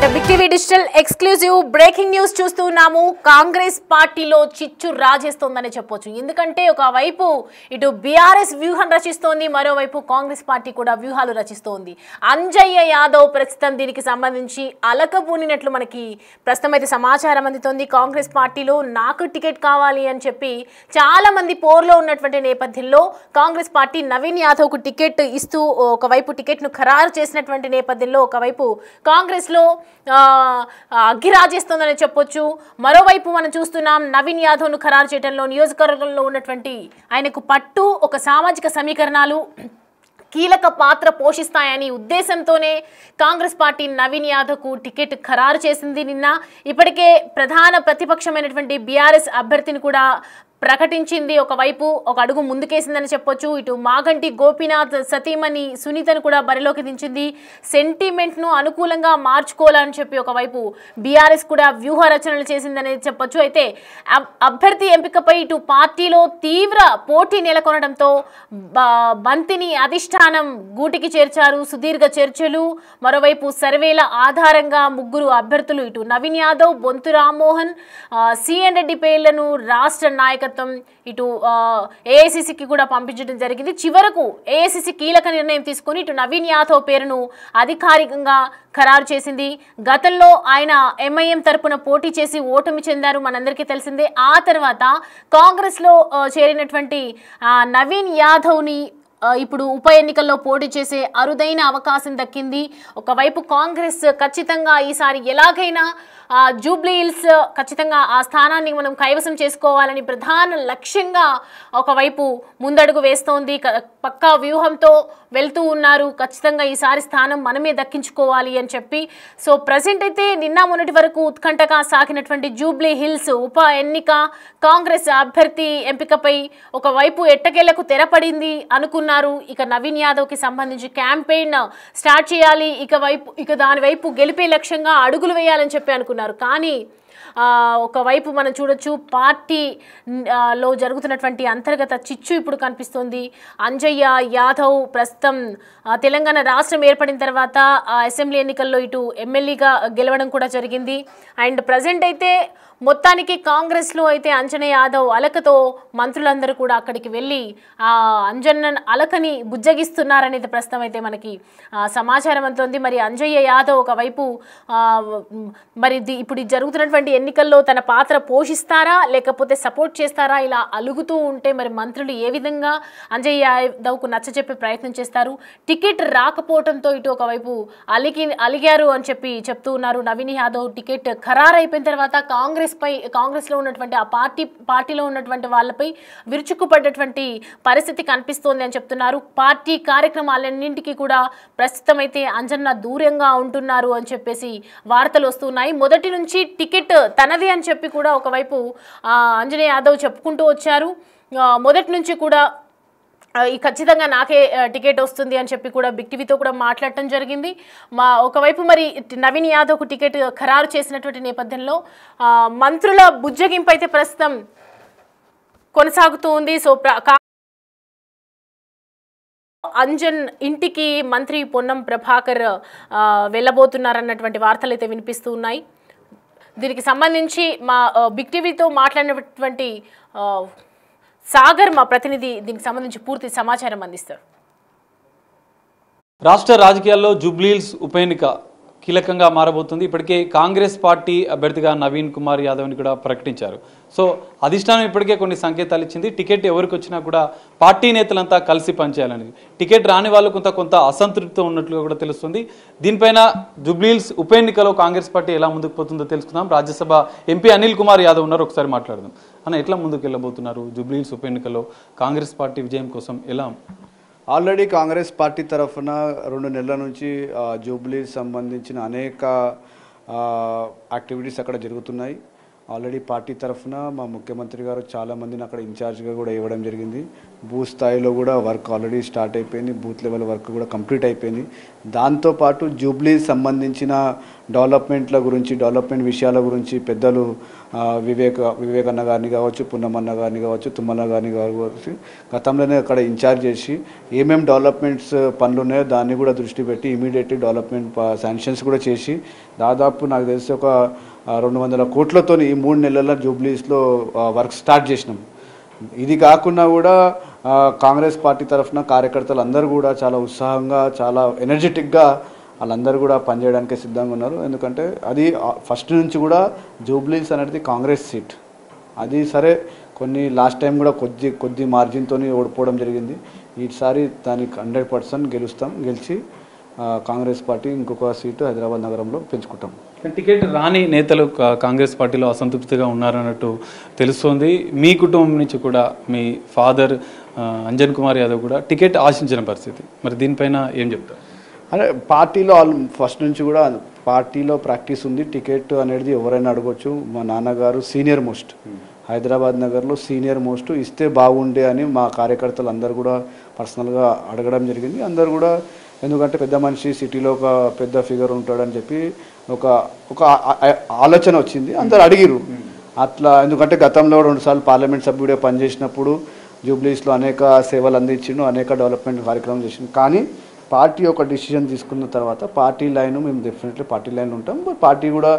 Right Big TV digital exclusive breaking news చూస్తున్నాము. కాంగ్రెస్ పార్టీలో చిచ్చు రాజేస్తోందని చెప్పొచ్చు. ఎందుకంటే ఒకవైపు ఇటు బీఆర్ఎస్ వ్యూహం రచిస్తోంది, మరోవైపు కాంగ్రెస్ పార్టీ కూడా వ్యూహాలు రచిస్తోంది. అంజయ్య యాదవ్ ప్రస్తుతం దీనికి సంబంధించి అలకబూనినట్లు మనకి ప్రస్తుతం అయితే సమాచారం అందుతోంది. కాంగ్రెస్ పార్టీలో నాకు టికెట్ కావాలి అని చెప్పి చాలా మంది పోర్లో ఉన్నటువంటి నేపథ్యంలో కాంగ్రెస్ పార్టీ నవీన్ యాదవ్కు టికెట్ ఇస్తూ ఒకవైపు టికెట్ను ఖరారు చేసినటువంటి నేపథ్యంలో ఒకవైపు కాంగ్రెస్ లో అగ్గిరాజేస్తోందని చెప్పొచ్చు. మరోవైపు మనం చూస్తున్నాం నవీన్ యాదవ్ను ఖరారు చేయడంలో నియోజకవర్గంలో ఉన్నటువంటి ఆయనకు పట్టు ఒక సామాజిక సమీకరణాలు కీలక పాత్ర పోషిస్తాయని ఉద్దేశంతోనే కాంగ్రెస్ పార్టీ నవీన్ యాదవ్కు టికెట్ ఖరారు చేసింది. నిన్న ఇప్పటికే ప్రధాన ప్రతిపక్షమైనటువంటి బీఆర్ఎస్ అభ్యర్థిని కూడా ప్రకటించింది. ఒకవైపు ఒక అడుగు ముందుకేసిందని చెప్పొచ్చు. ఇటు మాగంటి గోపీనాథ్ సతీమణి సునీతను కూడా బరిలోకి దించింది. సెంటిమెంట్ను అనుకూలంగా మార్చుకోవాలని చెప్పి ఒకవైపు బీఆర్ఎస్ కూడా వ్యూహ రచనలు చేసిందని చెప్పొచ్చు. అయితే అభ్యర్థి ఎంపికపై ఇటు పార్టీలో తీవ్ర పోటీ నెలకొనడంతో బంతిని అధిష్టానం గూటికి చేర్చారు. సుదీర్ఘ చర్చలు, మరోవైపు సర్వేల ఆధారంగా ముగ్గురు అభ్యర్థులు ఇటు నవీన్ యాదవ్, బొంతు రామ్మోహన్, సిఎన్ రెడ్డి పేర్లను రాష్ట్ర నాయకత్వం ఇటు ఏఐసిసికి కూడా పంపించడం జరిగింది. చివరకు ఏఐసిసి కీలక నిర్ణయం తీసుకుని ఇటు నవీన్ యాదవ్ పేరును అధికారికంగా ఖరారు చేసింది. గతంలో ఆయన ఎంఐఎం తరపున పోటీ చేసి ఓటమి చెందారు, మనందరికీ తెలిసిందే. ఆ తర్వాత కాంగ్రెస్లో చేరినటువంటి నవీన్ యాదవ్ని ఇప్పుడు ఉప ఎన్నికల్లో పోటీ చేసే అరుదైన అవకాశం దక్కింది. ఒకవైపు కాంగ్రెస్ ఖచ్చితంగా ఈసారి ఎలాగైనా జూబ్లీ హిల్స్ ఖచ్చితంగా ఆ స్థానాన్ని మనం కైవసం చేసుకోవాలని ప్రధాన లక్ష్యంగా ఒకవైపు ముందడుగు వేస్తోంది. పక్కా వ్యూహంతో వెళ్తూ ఉన్నారు. ఖచ్చితంగా ఈసారి స్థానం మనమే దక్కించుకోవాలి అని చెప్పి. సో ప్రజెంట్ అయితే నిన్న మొన్నటి వరకు ఉత్కంఠగా సాగినటువంటి జూబ్లీ హిల్స్ ఉప ఎన్నిక కాంగ్రెస్ అభ్యర్థి ఎంపికపై ఒకవైపు ఎట్టకేలకు తెరపడింది అనుకున్నారు. ఇక నవీన్ యాదవ్కి సంబంధించి క్యాంపెయిన్ స్టార్ట్ చేయాలి, ఇక దాని వైపు గెలిపే లక్ష్యంగా అడుగులు వేయాలని చెప్పి అనుకున్నారు. కానీ ఒకవైపు మనం చూడొచ్చు పార్టీలో జరుగుతున్నటువంటి అంతర్గత చిచ్చు ఇప్పుడు కనిపిస్తోంది. అంజయ్య యాదవ్ ప్రస్తుతం తెలంగాణ రాష్ట్రం ఏర్పడిన తర్వాత అసెంబ్లీ ఎన్నికల్లో ఇటు ఎమ్మెల్యేగా గెలవడం కూడా జరిగింది. అండ్ ప్రజెంట్ అయితే మొత్తానికి కాంగ్రెస్లో అయితే అంజయ్య యాదవ్ అలకతో మంత్రులందరూ కూడా అక్కడికి వెళ్ళి అంజన్న అలకని బుజ్జగిస్తున్నారనేది ప్రస్తుతం అయితే మనకి సమాచారం అందుతోంది. మరి అంజయ్య యాదవ్ ఒకవైపు మరి ఇప్పుడు జరుగుతున్నటువంటి ఎన్నికల్లో తన పాత్ర పోషిస్తారా లేకపోతే సపోర్ట్ చేస్తారా, ఇలా అలుగుతూ ఉంటే మరి మంత్రులు ఏ విధంగా అంజయ్య యాదవ్కు నచ్చజెప్పే ప్రయత్నం చేస్తారు. టికెట్ రాకపోవడంతో ఇటు ఒకవైపు అలిగారు అని చెప్పి చెప్తూ ఉన్నారు. నవీన్ యాదవ్ టికెట్ ఖరారైపోయిన తర్వాత కాంగ్రెస్లో ఉన్నటువంటి ఆ పార్టీలో ఉన్నటువంటి వాళ్ళపై విరుచుకుపడ్డటువంటి పరిస్థితి కనిపిస్తోంది అని చెప్తున్నారు. పార్టీ కార్యక్రమాలన్నింటికీ కూడా ప్రస్తుతం అయితే అంజన్న దూరంగా ఉంటున్నారు అని చెప్పేసి వార్తలు వస్తున్నాయి. మొదటి నుంచి టికెట్ తనది అని చెప్పి కూడా ఒకవైపు అంజయ్య యాదవ్ చెప్పుకుంటూ వచ్చారు. మొదటి నుంచి కూడా ఖచ్చితంగా నాకే టికెట్ వస్తుంది అని చెప్పి కూడా బిగ్ టీవీతో కూడా మాట్లాడటం జరిగింది. ఒకవైపు మరి నవీన్ యాదవ్కు టికెట్ ఖరారు చేసినటువంటి నేపథ్యంలో మంత్రుల బుజ్జగింపు అయితే ప్రస్తుతం కొనసాగుతూ ఉంది. సో అంజన్ ఇంటికి మంత్రి పొన్నం ప్రభాకర్ వెళ్ళబోతున్నారన్నటువంటి వార్తలు అయితే వినిపిస్తూ ఉన్నాయి. దీనికి సంబంధించి మా బిగ్ టీవీతో మాట్లాడినటువంటి సాగర్ మా ప్రతినిధి దీనికి సంబంధించి పూర్తి సమాచారం అందిస్తారు. రాష్ట్ర రాజకీయాల్లో జూబ్లీ హిల్స్ ఉప ఎన్నిక కీలకంగా మారబోతుంది. ఇప్పటికే కాంగ్రెస్ పార్టీ అభ్యర్థిగా నవీన్ కుమార్ యాదవ్ని కూడా ప్రకటించారు. సో అధిష్టానం ఇప్పటికే కొన్ని సంకేతాలు ఇచ్చింది. టికెట్ ఎవరికి వచ్చినా కూడా పార్టీ నేతలంతా కలిసి పనిచేయాలని. టికెట్ రాని వాళ్ళు కొంత అసంతృప్తితో ఉన్నట్లుగా కూడా తెలుస్తుంది. దీనిపైన జూబ్లీ హిల్స్ ఉప ఎన్నికలో కాంగ్రెస్ పార్టీ ఎలా ముందుకు పోతుందో తెలుసుకుందాం. రాజ్యసభ ఎంపీ అనిల్ కుమార్ యాదవ్ ఉన్నారు, ఒకసారి మాట్లాడదాం. అన్న, ఎట్లా ముందుకు వెళ్ళబోతున్నారు జూబ్లీ హిల్స్ ఉప ఎన్నికలో? కాంగ్రెస్ పార్టీ విజయం కోసం ఎలా? ఆల్రెడీ కాంగ్రెస్ పార్టీ తరఫున 2 నెలల నుంచి జూబ్లీ సంబంధించిన అనేక యాక్టివిటీస్ అక్కడ జరుగుతున్నాయి. ఆల్రెడీ పార్టీ తరఫున మా ముఖ్యమంత్రి గారు చాలామందిని అక్కడ ఇన్ఛార్జ్గా కూడా ఇవ్వడం జరిగింది. బూత్ స్థాయిలో కూడా వర్క్ ఆల్రెడీ స్టార్ట్ అయిపోయింది. బూత్ లెవెల్ వర్క్ కూడా కంప్లీట్ అయిపోయింది. దాంతోపాటు జూబ్లీ సంబంధించిన డెవలప్మెంట్ల గురించి, డెవలప్మెంట్ విషయాల గురించి పెద్దలు వివేక్ అన్న గారిని కావచ్చు, పున్నమన్న గారిని కావచ్చు, తుమ్మన్న గారిని కావచ్చు, గతంలోనే అక్కడ ఇన్ఛార్జ్ చేసి ఏమేమి డెవలప్మెంట్స్ పనులు ఉన్నాయో దాన్ని కూడా దృష్టి పెట్టి ఇమీడియట్లీ డెవలప్మెంట్ శాంక్షన్స్ కూడా చేసి దాదాపు నాకు తెలిసి ఒక 200 కోట్లతో ఈ 3 నెలల జూబ్లీస్లో వర్క్ స్టార్ట్ చేసినాం. ఇది కాకుండా కూడా కాంగ్రెస్ పార్టీ తరఫున కార్యకర్తలు అందరూ కూడా చాలా ఉత్సాహంగా, చాలా ఎనర్జెటిక్గా వాళ్ళందరూ కూడా పనిచేయడానికి సిద్ధంగా ఉన్నారు. ఎందుకంటే అది ఫస్ట్ నుంచి కూడా జూబ్లీస్ అనేది కాంగ్రెస్ సీట్. అది సరే కొన్ని లాస్ట్ టైం కూడా కొద్ది మార్జిన్తో ఓడిపోవడం జరిగింది. ఈసారి దానికి 100% గెలిచి కాంగ్రెస్ పార్టీ ఇంకొక సీటు హైదరాబాద్ నగరంలో పెంచుకుంటాం. టికెట్ రాని నేతలు కాంగ్రెస్ పార్టీలో అసంతృప్తిగా ఉన్నారన్నట్టు తెలుస్తోంది. మీ కుటుంబం నుంచి కూడా మీ ఫాదర్ అంజన్ కుమార్ యాదవ్ కూడా టికెట్ ఆశించిన పరిస్థితి. మరి దీనిపైన ఏం చెప్తారు? అంటే పార్టీలో ఫస్ట్ నుంచి కూడా పార్టీలో ప్రాక్టీస్ ఉంది. టికెట్ అనేది ఎవరైనా అడగొచ్చు. మా నాన్నగారు సీనియర్ మోస్ట్, హైదరాబాద్ నగర్లో సీనియర్ మోస్ట్, ఇస్తే బాగుండే అని మా కార్యకర్తలు అందరూ కూడా పర్సనల్గా అడగడం జరిగింది. అందరు కూడా ఎందుకంటే పెద్ద మనిషి సిటీలో ఒక పెద్ద ఫిగర్ ఉంటాడని చెప్పి ఒక ఆలోచన వచ్చింది. అందరు అడిగిరు అట్లా. ఎందుకంటే గతంలో 2 సార్లు పార్లమెంట్ సభ్యుడే పనిచేసినప్పుడు జూబ్లీస్లో అనేక సేవలు అందించిండు, అనేక డెవలప్మెంట్ కార్యక్రమం చేసిండు. కానీ పార్టీ ఒక డిసిజన్ తీసుకున్న తర్వాత పార్టీ లైన్ మేము డెఫినెట్లీ పార్టీ లైన్ ఉంటాం. పార్టీ కూడా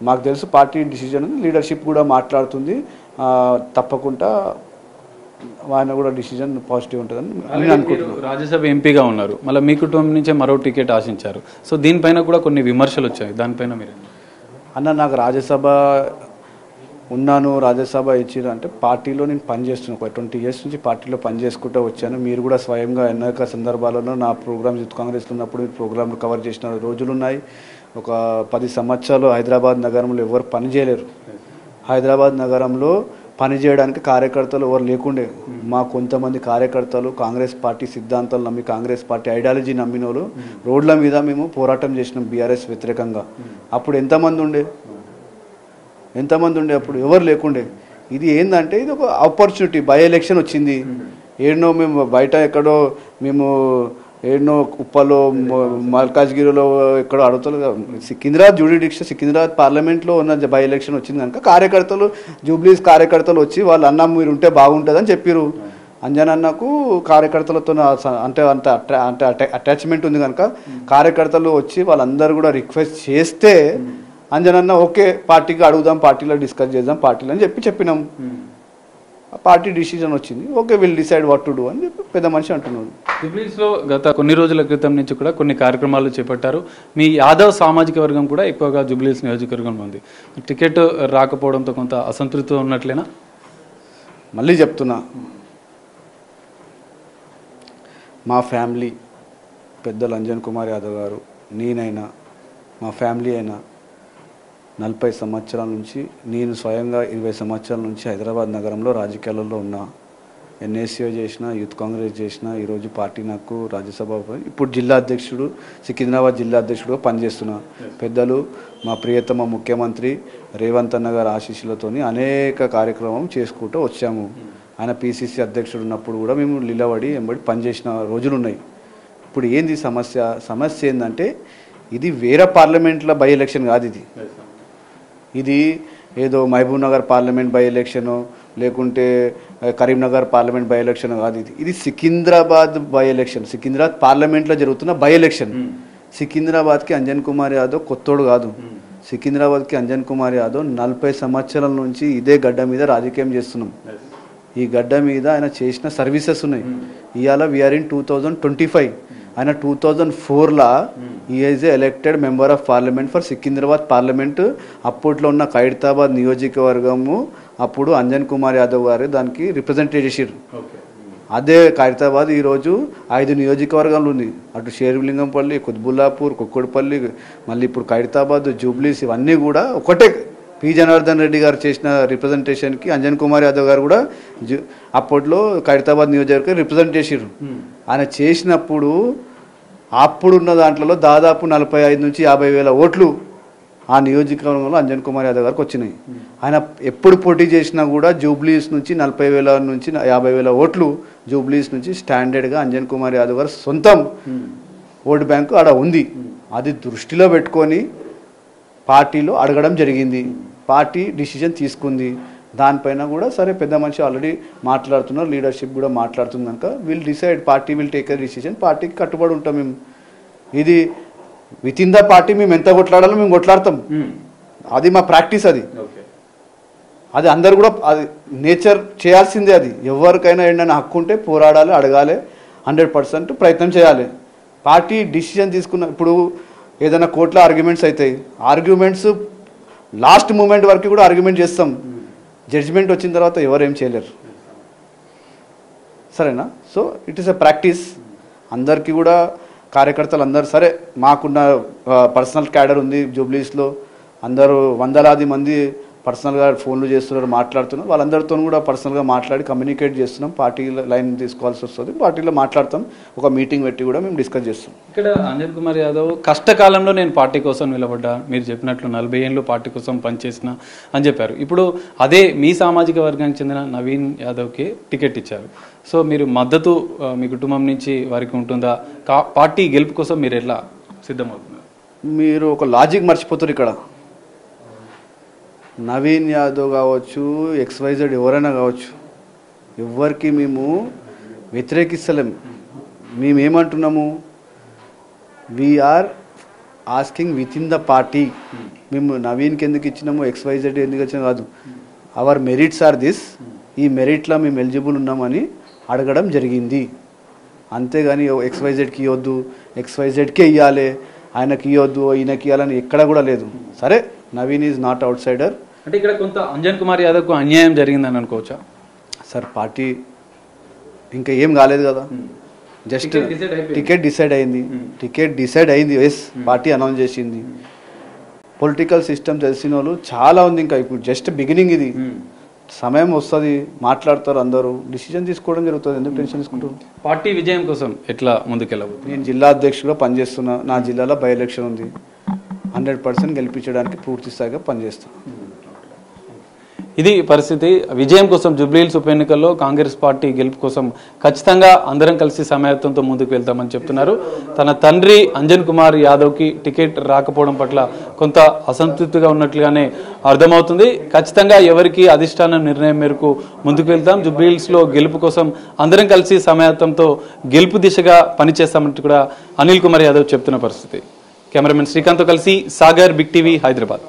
మాకు తెలుసు పార్టీ డిసిజన్ లీడర్షిప్ కూడా మాట్లాడుతుంది. తప్పకుండా ఆయన కూడా డిసిజన్ పాజిటివ్ ఉంటుందని నేను అనుకుంటున్నాను. రాజ్యసభ ఎంపీగా ఉన్నారు, మళ్ళీ మీ కుటుంబం నుంచే మరో టికెట్ ఆశించారు. సో దీనిపైన కూడా కొన్ని విమర్శలు వచ్చాయి. దానిపైన మీరు అన్న నాకు రాజ్యసభ ఉన్నాను, రాజ్యసభ ఇచ్చిరు అంటే పార్టీలో నేను పనిచేస్తున్నాను. ఒక 20 years నుంచి పార్టీలో పనిచేసుకుంటూ వచ్చాను. మీరు కూడా స్వయంగా అనేక సందర్భాలలో నా ప్రోగ్రామ్స్ యూత్ కాంగ్రెస్లో ఉన్నప్పుడు ప్రోగ్రాంలు కవర్ చేసిన రోజులు ఉన్నాయి. ఒక 10 సంవత్సరాలు హైదరాబాద్ నగరంలో ఎవరు పని చేయలేరు. హైదరాబాద్ నగరంలో పనిచేయడానికి కార్యకర్తలు ఎవరు లేకుండే. మా కొంతమంది కార్యకర్తలు కాంగ్రెస్ పార్టీ సిద్ధాంతాలు నమ్మి, కాంగ్రెస్ పార్టీ ఐడియాలజీ నమ్మిన వాళ్ళు రోడ్ల మీద మేము పోరాటం చేసినాం బీఆర్ఎస్ వ్యతిరేకంగా. అప్పుడు ఎంతమంది ఉండే అప్పుడు ఎవరు లేకుండే. ఇది ఏంటంటే ఇది ఒక ఆపర్చునిటీ. బై ఎలక్షన్ వచ్చింది. ఏడనో మేము బయట ఎక్కడో మేము ఏడనో కుప్పలో మల్కాజ్గిరిలో ఎక్కడో అడుగుతలేదు. సికింద్రాబాద్ జ్యూడిడిక్షన్ సికింద్రాబాద్ పార్లమెంట్లో ఉన్న బై ఎలక్షన్ వచ్చింది కనుక కార్యకర్తలు జూబ్లీస్ కార్యకర్తలు వచ్చి వాళ్ళు అన్న మీరు ఉంటే బాగుంటుందని చెప్పారు. అంజన్ అన్నకు కార్యకర్తలతో అంటే అటాచ్మెంట్ ఉంది కనుక కార్యకర్తలు వచ్చి వాళ్ళందరూ కూడా రిక్వెస్ట్ చేస్తే అంజన్ అన్న ఓకే పార్టీకి అడుగుదాం, పార్టీలో డిస్కస్ చేద్దాం పార్టీలో అని చెప్పినాం. పార్టీ డిసిజన్ వచ్చింది. Okay will decide what to do అని చెప్పి పెద్ద మనిషి అంటున్నాడు. జూబ్లీస్లో గత కొన్ని రోజుల క్రితం నుంచి కూడా కొన్ని కార్యక్రమాలు చేపట్టారు. మీ యాదవ్ సామాజిక వర్గం కూడా ఎక్కువగా జూబ్లీస్ నియోజకవర్గంలో ఉంది. టికెట్ రాకపోవడంతో కొంత అసంతృప్తి ఉన్నట్లేనా? మళ్ళీ చెప్తున్నా, మా ఫ్యామిలీ పెద్దలు అంజన్ కుమార్ యాదవ్ గారు, నేనైనా మా ఫ్యామిలీ అయినా 40 సంవత్సరాల నుంచి, నేను స్వయంగా 20 సంవత్సరాల నుంచి హైదరాబాద్ నగరంలో రాజకీయాలలో ఉన్నా. ఎన్ఎస్సీఓ చేసిన, యూత్ కాంగ్రెస్ చేసిన, ఈరోజు పార్టీ నాకు రాజ్యసభ, ఇప్పుడు జిల్లా అధ్యక్షుడు, సికింద్రాబాద్ జిల్లా అధ్యక్షుడుగా పనిచేస్తున్నా. పెద్దలు మా ప్రియతమ ముఖ్యమంత్రి రేవంత్ అన్న గారి ఆశీస్సులతోని అనేక కార్యక్రమం చేసుకుంటూ వచ్చాము. ఆయన పీసీసీ అధ్యక్షుడు ఉన్నప్పుడు కూడా మేము నిలబడి పనిచేసిన రోజులు ఉన్నాయి. ఇప్పుడు ఏంది సమస్య ఏంటంటే ఇది వేరే పార్లమెంట్ల బై ఎలక్షన్ కాదు. ఇది ఏదో Mahabubnagar parliament by election లేకుంటే కరీంనగర్ పార్లమెంట్ బై ఎలక్షన్ కాదు. ఇది సికింద్రాబాద్ బై ఎలక్షన్, సికింద్రాబాద్ పార్లమెంట్లో జరుగుతున్న బై ఎలక్షన్. సికింద్రాబాద్కి అంజన్ కుమార్ యాదవ్ కొత్తోడు కాదు. సికింద్రాబాద్కి అంజన్ కుమార్ యాదవ్ 40 సంవత్సరాల నుంచి ఇదే గడ్డ మీద రాజకీయం చేస్తున్నాం. ఈ గడ్డ మీద ఆయన చేసిన సర్వీసెస్ ఉన్నాయి. ఇవాళ వీఆర్ ఇన్ 2025. ఆయన 2004లా is elected member of parliament for Secunderabad parliament. అప్పట్లో ఉన్న ఖైరతాబాద్ నియోజకవర్గము అప్పుడు అంజన్ కుమార్ యాదవ్ గారు దానికి రిప్రజెంట్ చేసారు. అదే ఖైరతాబాద్ ఈరోజు 5 నియోజకవర్గాలు ఉంది. అటు షేర్లింగంపల్లి, కుత్బుల్లాపూర్, కుక్కడపల్లి, మళ్ళీ ఇప్పుడు ఖైరతాబాద్, జూబ్లీస్ ఇవన్నీ కూడా ఒకటే. పి జనార్దన్ రెడ్డి గారు చేసిన రిప్రజెంటేషన్కి అంజన్ కుమార్ యాదవ్ గారు కూడా అప్పట్లో ఖైరతాబాద్ నియోజకవర్గం రిప్రజెంట్ చేసారు. ఆయన చేసినప్పుడు అప్పుడున్న దాంట్లో దాదాపు 45 నుంచి 50 వేల ఓట్లు ఆ నియోజకవర్గంలో అంజన్ కుమార్ యాదవ్ గారికి వచ్చినాయి. ఆయన ఎప్పుడు పోటీ చేసినా కూడా జూబ్లీస్ నుంచి 40,000 నుంచి 50,000 ఓట్లు జూబ్లీస్ నుంచి స్టాండర్డ్గా అంజన్ కుమార్ యాదవ్ గారు సొంతం ఓటు బ్యాంకు ఆడ ఉంది. అది దృష్టిలో పెట్టుకొని పార్టీలో అడగడం జరిగింది. పార్టీ డిసిజన్ తీసుకుంది. దానిపైన కూడా సరే పెద్ద మనిషి ఆల్రెడీ మాట్లాడుతున్నారు, లీడర్షిప్ కూడా మాట్లాడుతుంది కనుక will decide, party will take a decision. పార్టీకి కట్టుబడి ఉంటాం మేము. ఇది విత్ ఇన్ ద పార్టీ మేము ఎంత కొట్లాడాలో మేము కొట్లాడతాం. అది మా ప్రాక్టీస్. అది అందరు కూడా అది నేచర్ చేయాల్సిందే. అది ఎవరికైనా ఏంటనే హక్కు ఉంటే పోరాడాలి, అడగాలి, 100% ప్రయత్నం చేయాలి. పార్టీ డిసిజన్ తీసుకున్న ఇప్పుడు ఏదైనా కోర్టులో ఆర్గ్యుమెంట్స్ అవుతాయి. ఆర్గ్యుమెంట్స్ లాస్ట్ మూమెంట్ వరకు కూడా ఆర్గ్యుమెంట్ చేస్తాం. జడ్జిమెంట్ వచ్చిన తర్వాత ఎవరు ఏం చేయలేరు. సరేనా? So it is a practice. అందరికీ కూడా కార్యకర్తలు అందరు సరే మాకున్న పర్సనల్ క్యాడర్ ఉంది జూబ్లీస్లో, అందరూ వందలాది మంది పర్సనల్గా ఫోన్లు చేస్తున్నారు, మాట్లాడుతున్నారు. వాళ్ళందరితో కూడా పర్సనల్గా మాట్లాడి కమ్యూనికేట్ చేస్తున్నాం. పార్టీ లైన్ తీసుకోవాల్సి వస్తుంది, పార్టీలో మాట్లాడతాం. ఒక మీటింగ్ పెట్టి కూడా మేము డిస్కస్ చేస్తాం. ఇక్కడ అంజన్ కుమార్ యాదవ్ కష్టకాలంలో నేను పార్టీ కోసం నిలబడ్డా, మీరు చెప్పినట్లు 40 ఏళ్ళు పార్టీ కోసం పనిచేసిన అని చెప్పారు. ఇప్పుడు అదే మీ సామాజిక వర్గానికి చెందిన నవీన్ యాదవ్కి టికెట్ ఇచ్చారు. సో మీరు మద్దతు మీ కుటుంబం నుంచి వారికి ఉంటుందా? పార్టీ గెలుపు కోసం మీరు ఎట్లా సిద్ధమవుతున్నారు? మీరు ఒక లాజిక్ మర్చిపోతారు ఇక్కడ. నవీన్ యాదవ్ కావచ్చు, XYZ ఎవరైనా కావచ్చు, ఎవరికి మేము వ్యతిరేకిస్తలేము. మేమేమంటున్నాము, we are asking with in the party. మేము నవీన్కి ఎందుకు ఇచ్చినాము, XYZ ఎందుకు ఇచ్చినా కాదు. అవర్ మెరిట్స్ ఆర్ దిస్, ఈ మెరిట్లో మేము ఎలిజిబుల్ ఉన్నామని అడగడం జరిగింది. అంతేగాని XYZకి ఇవ్వద్దు, XYZకే ఇవ్వాలి, ఆయనకి ఇవ్వద్దు, ఈయనకి ఇవ్వాలని ఎక్కడ కూడా లేదు. సరే, Naveen is not out cider. అంటే ఇక్కడ కొంత అంజన్ కుమార్ యాదవ్కు అన్యాయం జరిగిందని అనుకోవచ్చా? సార్ పార్టీ ఇంకా ఏం కాలేదు కదా, జస్ట్ టికెట్ డిసైడ్ అయింది. టికెట్ డిసైడ్ అయింది, ఎస్, పార్టీ అనౌన్స్ చేసింది. పొలిటికల్ సిస్టమ్ తెలిసిన వాళ్ళు చాలా ఉంది. ఇంకా ఇప్పుడు జస్ట్ బిగినింగ్. ఇది సమయం వస్తుంది, మాట్లాడతారు, అందరూ డిసిజన్ తీసుకోవడం జరుగుతుంది. ఎందుకు టెన్షన్ తీసుకుంటారు? పార్టీ విజయం కోసం ఎట్లా ముందుకెళ్ళవచ్చు? నేను జిల్లా అధ్యక్షుడిగా పనిచేస్తున్నా. నా జిల్లాలో బై ఎలక్షన్ ఉంది. 100% గెలిపించడానికి పూర్తి స్థాయిగా పనిచేస్తాను. ఇది పరిస్థితి. విజయం కోసం జూబ్లీహిల్స్ ఉప ఎన్నికల్లో కాంగ్రెస్ పార్టీ గెలుపు కోసం ఖచ్చితంగా అందరం కలిసి సమాయత్తంతో ముందుకు వెళ్తామని చెప్తున్నారు. తన తండ్రి అంజన్ కుమార్ యాదవ్కి టికెట్ రాకపోవడం పట్ల కొంత అసంతృప్తిగా ఉన్నట్లుగానే అర్థమవుతుంది. ఖచ్చితంగా ఎవరికి అధిష్టానం నిర్ణయం మేరకు ముందుకు వెళ్తాం. జూబ్లీహిల్స్లో గెలుపు కోసం అందరం కలిసి సమాయత్తంతో గెలుపు దిశగా పనిచేస్తామంటూ కూడా అనిల్ కుమార్ యాదవ్ చెప్తున్న పరిస్థితి. కెమెరామెన్ శ్రీకాంత్తో కలిసి సాగర్, బిగ్ టీవీ, హైదరాబాద్.